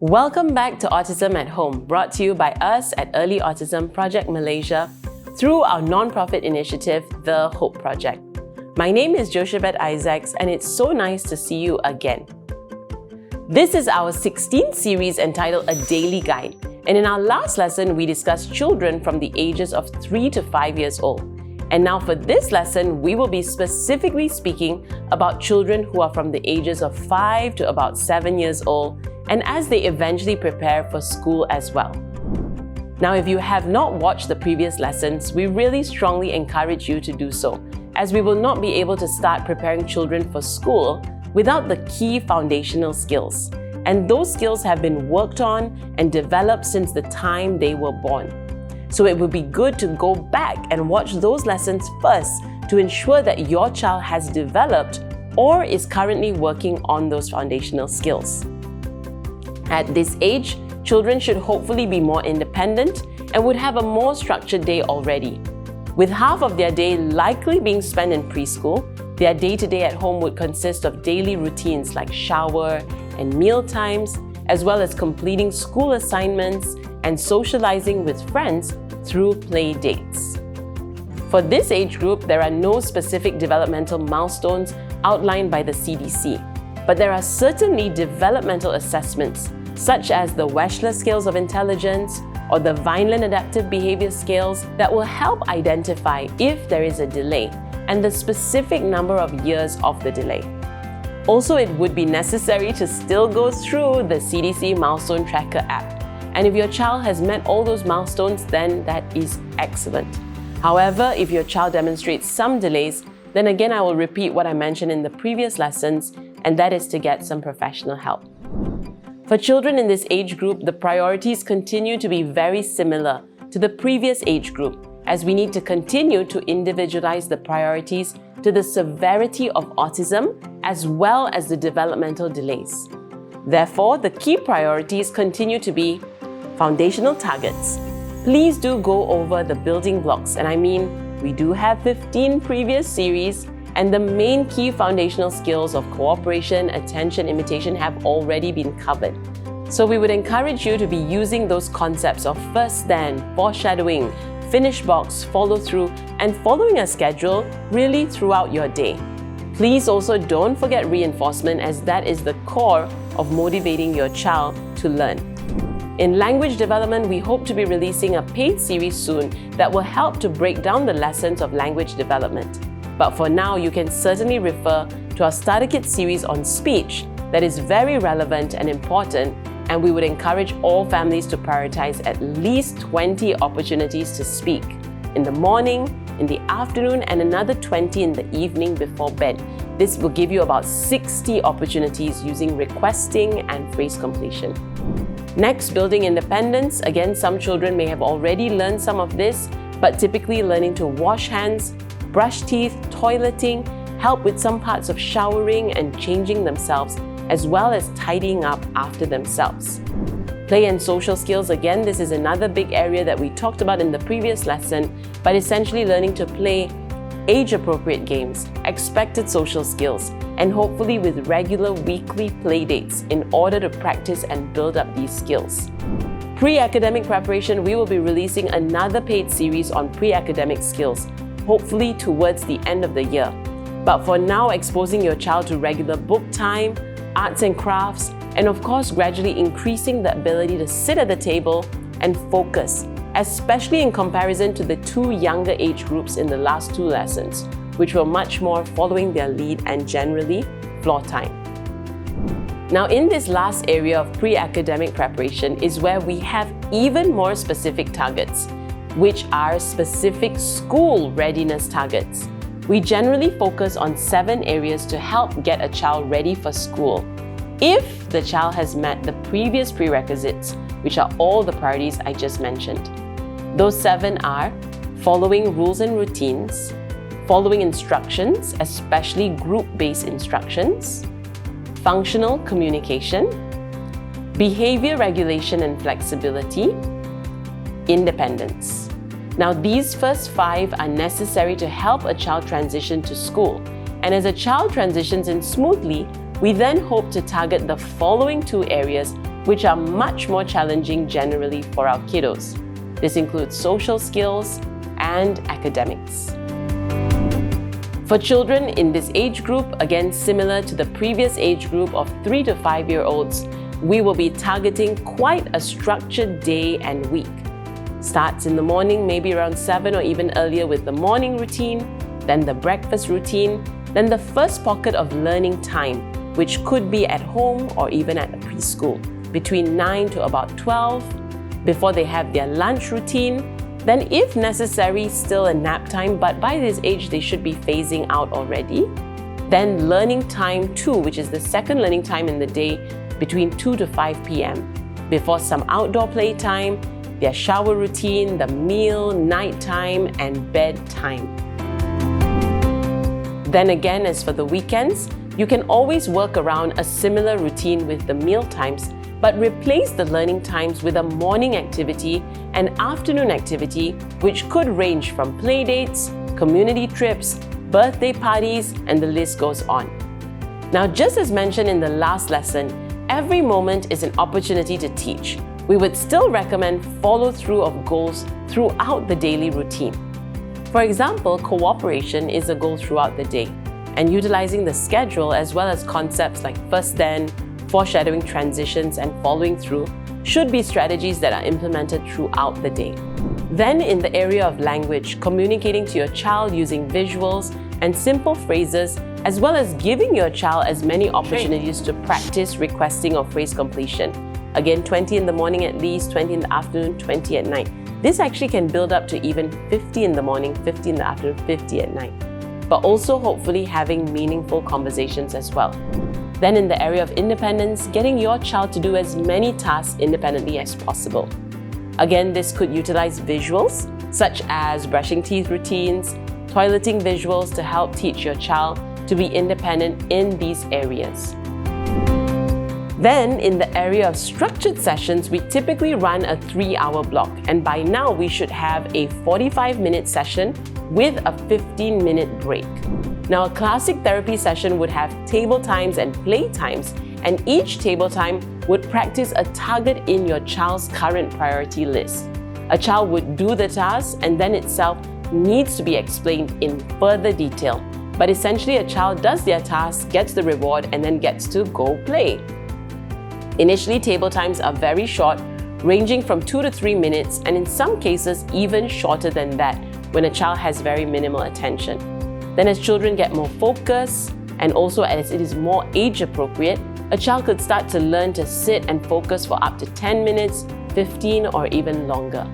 Welcome back to Autism at Home, brought to you by us at Early Autism Project Malaysia through our non-profit initiative, The Hope Project. My name is Jochebed Isaacs, and it's so nice to see you again. This is our 16th series entitled A Daily Guide, and in our last lesson, we discussed children from the ages of 3 to 5 years old. And now for this lesson, we will be specifically speaking about children who are from the ages of 5 to about 7 years old, and as they eventually prepare for school as well. Now, if you have not watched the previous lessons, we really strongly encourage you to do so, as we will not be able to start preparing children for school without the key foundational skills. And those skills have been worked on and developed since the time they were born. So it would be good to go back and watch those lessons first to ensure that your child has developed or is currently working on those foundational skills. At this age, children should hopefully be more independent and would have a more structured day already. With half of their day likely being spent in preschool, their day-to-day at home would consist of daily routines like shower and meal times, as well as completing school assignments and socializing with friends through play dates. For this age group, there are no specific developmental milestones outlined by the CDC, but there are certainly developmental assessments such as the Wechsler Scales of Intelligence or the Vineland Adaptive Behavior Scales that will help identify if there is a delay and the specific number of years of the delay. Also, it would be necessary to still go through the CDC Milestone Tracker app. And if your child has met all those milestones, then that is excellent. However, if your child demonstrates some delays, then again I will repeat what I mentioned in the previous lessons, and that is to get some professional help. For children in this age group, the priorities continue to be very similar to the previous age group, as we need to continue to individualize the priorities to the severity of autism as well as the developmental delays. Therefore, the key priorities continue to be foundational targets. Please do go over the building blocks, and I mean, we do have 15 previous series, and the main key foundational skills of cooperation, attention, imitation have already been covered. So we would encourage you to be using those concepts of first stand, foreshadowing, finish box, follow through, and following a schedule really throughout your day. Please also don't forget reinforcement, as that is the core of motivating your child to learn. In language development, we hope to be releasing a paid series soon that will help to break down the lessons of language development. But for now, you can certainly refer to our Starter Kit series on speech that is very relevant and important, and we would encourage all families to prioritize at least 20 opportunities to speak in the morning, in the afternoon, and another 20 in the evening before bed. This will give you about 60 opportunities using requesting and phrase completion. Next, building independence. Again, some children may have already learned some of this, but typically learning to wash hands, brush teeth, toileting, help with some parts of showering and changing themselves, as well as tidying up after themselves. Play and social skills. Again, this is another big area that we talked about in the previous lesson, but essentially learning to play age-appropriate games, expected social skills, and hopefully with regular weekly play dates in order to practice and build up these skills. Pre-academic preparation, we will be releasing another paid series on pre-academic skills, hopefully towards the end of the year. But for now, exposing your child to regular book time, arts and crafts, and of course, gradually increasing the ability to sit at the table and focus, especially in comparison to the two younger age groups in the last two lessons, which were much more following their lead and generally floor time. Now, in this last area of pre-academic preparation is where we have even more specific targets, which are specific school readiness targets. We generally focus on 7 areas to help get a child ready for school if the child has met the previous prerequisites, which are all the priorities I just mentioned. Those 7 are following rules and routines, following instructions, especially group-based instructions, functional communication, behavior regulation and flexibility, independence. Now, these first 5 are necessary to help a child transition to school. And as a child transitions in smoothly, we then hope to target the following 2 areas which are much more challenging generally for our kiddos. This includes social skills and academics. For children in this age group, again similar to the previous age group of 3 to 5-year-olds, we will be targeting quite a structured day and week. Starts in the morning, maybe around 7 or even earlier with the morning routine, then the breakfast routine, then the first pocket of learning time, which could be at home or even at a preschool, between 9 to about 12, before they have their lunch routine, then if necessary, still a nap time, but by this age they should be phasing out already. Then learning time 2, which is the second learning time in the day, between 2 to 5 p.m. Before some outdoor play time, their shower routine, the meal, night time, and bedtime. Then again, as for the weekends, you can always work around a similar routine with the meal times, but replace the learning times with a morning activity and afternoon activity, which could range from play dates, community trips, birthday parties, and the list goes on. Now, just as mentioned in the last lesson, every moment is an opportunity to teach. We would still recommend follow-through of goals throughout the daily routine. For example, cooperation is a goal throughout the day, and utilizing the schedule as well as concepts like first then, foreshadowing transitions, and following through should be strategies that are implemented throughout the day. Then in the area of language, communicating to your child using visuals and simple phrases, as well as giving your child as many opportunities to practice requesting or phrase completion. Again, 20 in the morning at least, 20 in the afternoon, 20 at night. This actually can build up to even 50 in the morning, 50 in the afternoon, 50 at night. But also hopefully having meaningful conversations as well. Then in the area of independence, getting your child to do as many tasks independently as possible. Again, this could utilize visuals, such as brushing teeth routines, toileting visuals to help teach your child to be independent in these areas. Then, in the area of structured sessions, we typically run a 3-hour block, and by now we should have a 45-minute session with a 15-minute break. Now, a classic therapy session would have table times and play times, and each table time would practice a target in your child's current priority list. A child would do the task, and then itself needs to be explained in further detail. But essentially, a child does their task, gets the reward, and then gets to go play. Initially, table times are very short, ranging from 2 to 3 minutes, and in some cases even shorter than that when a child has very minimal attention. Then as children get more focus, and also as it is more age appropriate, a child could start to learn to sit and focus for up to 10 minutes, 15 or even longer.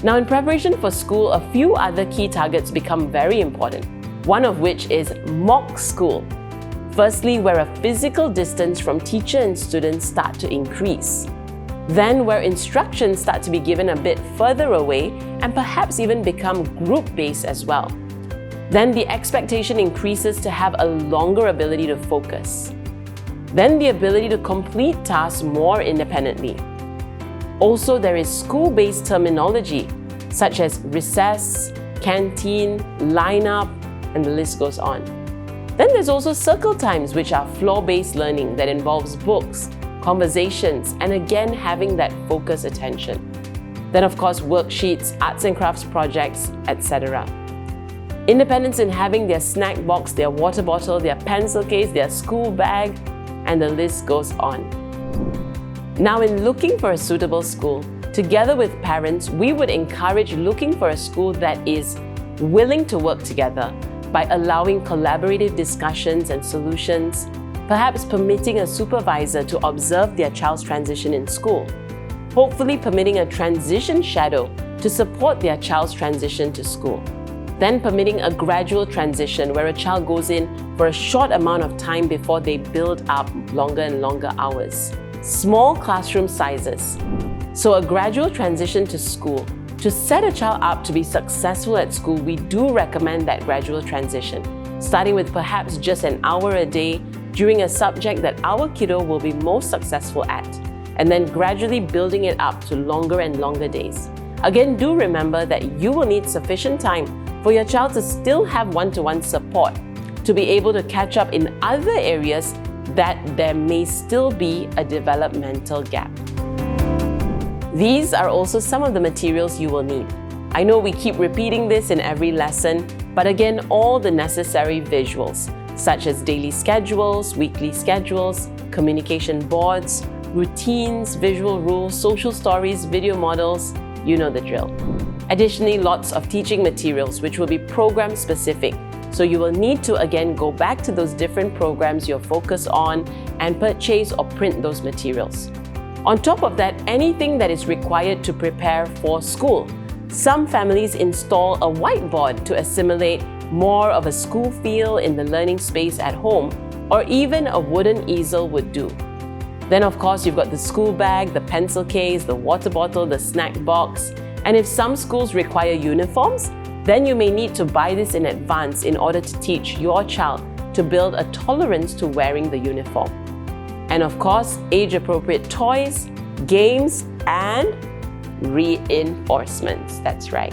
Now, in preparation for school, a few other key targets become very important, one of which is mock school. Firstly, where a physical distance from teacher and students start to increase. Then where instructions start to be given a bit further away and perhaps even become group-based as well. Then the expectation increases to have a longer ability to focus. Then the ability to complete tasks more independently. Also, there is school-based terminology such as recess, canteen, lineup, and the list goes on. Then there's also circle times, which are floor-based learning that involves books, conversations, and again having that focused attention. Then of course worksheets, arts and crafts projects, etc. Independence in having their snack box, their water bottle, their pencil case, their school bag, and the list goes on. Now, in looking for a suitable school, together with parents, we would encourage looking for a school that is willing to work together by allowing collaborative discussions and solutions, perhaps permitting a supervisor to observe their child's transition in school, hopefully permitting a transition shadow to support their child's transition to school, then permitting a gradual transition where a child goes in for a short amount of time before they build up longer and longer hours. Small classroom sizes. So a gradual transition to school. To set a child up to be successful at school, we do recommend that gradual transition, starting with perhaps just an hour a day during a subject that our kiddo will be most successful at, and then gradually building it up to longer and longer days. Again, do remember that you will need sufficient time for your child to still have one-to-one support, to be able to catch up in other areas that there may still be a developmental gap. These are also some of the materials you will need. I know we keep repeating this in every lesson, but again, all the necessary visuals, such as daily schedules, weekly schedules, communication boards, routines, visual rules, social stories, video models, you know the drill. Additionally, lots of teaching materials which will be program specific. So you will need to again go back to those different programs you're focused on and purchase or print those materials. On top of that, anything that is required to prepare for school. Some families install a whiteboard to assimilate more of a school feel in the learning space at home, or even a wooden easel would do. Then of course you've got the school bag, the pencil case, the water bottle, the snack box, and if some schools require uniforms, then you may need to buy this in advance in order to teach your child to build a tolerance to wearing the uniform. And of course, age-appropriate toys, games, and reinforcements. That's right.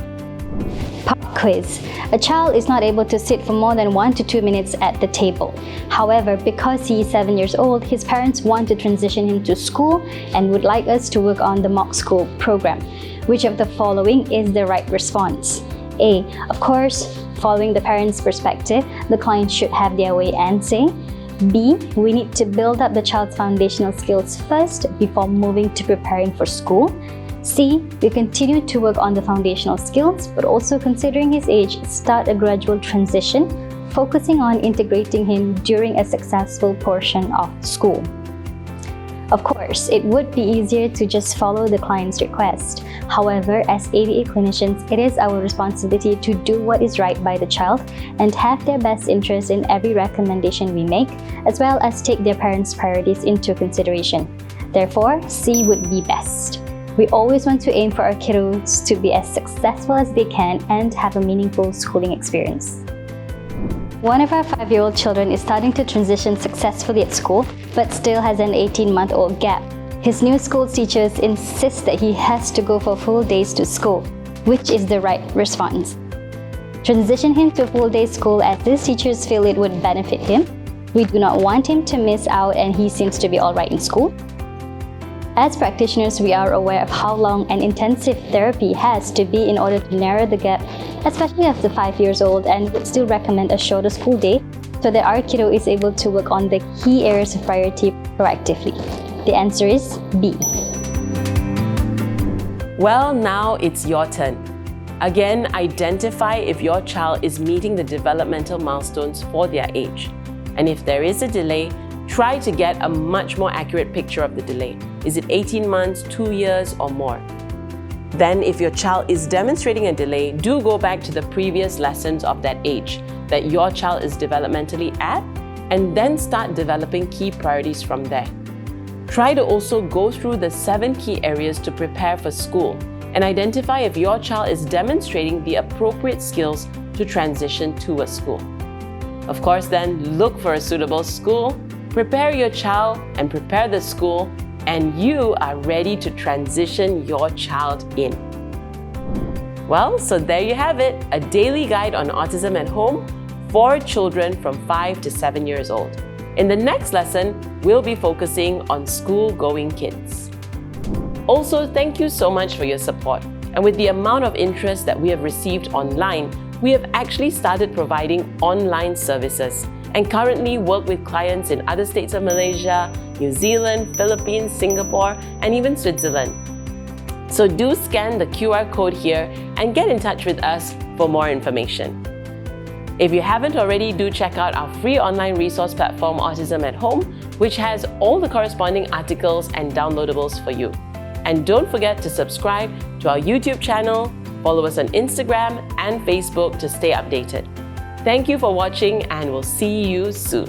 Pop quiz. A child is not able to sit for more than 1 to 2 minutes at the table. However, because he is 7 years old, his parents want to transition him to school and would like us to work on the mock school program. Which of the following is the right response? A. Of course, following the parents' perspective, the client should have their way and say. B. We need to build up the child's foundational skills first before moving to preparing for school. C. We continue to work on the foundational skills, but also considering his age, start a gradual transition, focusing on integrating him during a successful portion of school. Of course, it would be easier to just follow the client's request. However, as ABA clinicians, it is our responsibility to do what is right by the child and have their best interest in every recommendation we make, as well as take their parents' priorities into consideration. Therefore, C would be best. We always want to aim for our kiddos to be as successful as they can and have a meaningful schooling experience. One of our 5-year-old children is starting to transition successfully at school, but still has an 18-month-old gap. His new school teachers insist that he has to go for full days to school. Which is the right response? Transition him to full-day school as his teachers feel it would benefit him. We do not want him to miss out and he seems to be alright in school. As practitioners, we are aware of how long an intensive therapy has to be in order to narrow the gap, especially after 5 years old, and would still recommend a shorter school day so that our kiddo is able to work on the key areas of priority proactively. The answer is B. Well, now it's your turn. Again, identify if your child is meeting the developmental milestones for their age. And if there is a delay, try to get a much more accurate picture of the delay. Is it 18 months, 2 years, or more? Then, if your child is demonstrating a delay, do go back to the previous lessons of that age that your child is developmentally at, and then start developing key priorities from there. Try to also go through the 7 key areas to prepare for school and identify if your child is demonstrating the appropriate skills to transition to a school. Of course, then look for a suitable school, prepare your child and prepare the school, and you are ready to transition your child in. Well, so there you have it, a daily guide on autism at home for children from 5 to 7 years old. In the next lesson, we'll be focusing on school-going kids. Also, thank you so much for your support. And with the amount of interest that we have received online, we have actually started providing online services and currently work with clients in other states of Malaysia, New Zealand, Philippines, Singapore, and even Switzerland. So do scan the QR code here and get in touch with us for more information. If you haven't already, do check out our free online resource platform, Autism at Home, which has all the corresponding articles and downloadables for you. And don't forget to subscribe to our YouTube channel, follow us on Instagram and Facebook to stay updated. Thank you for watching and we'll see you soon.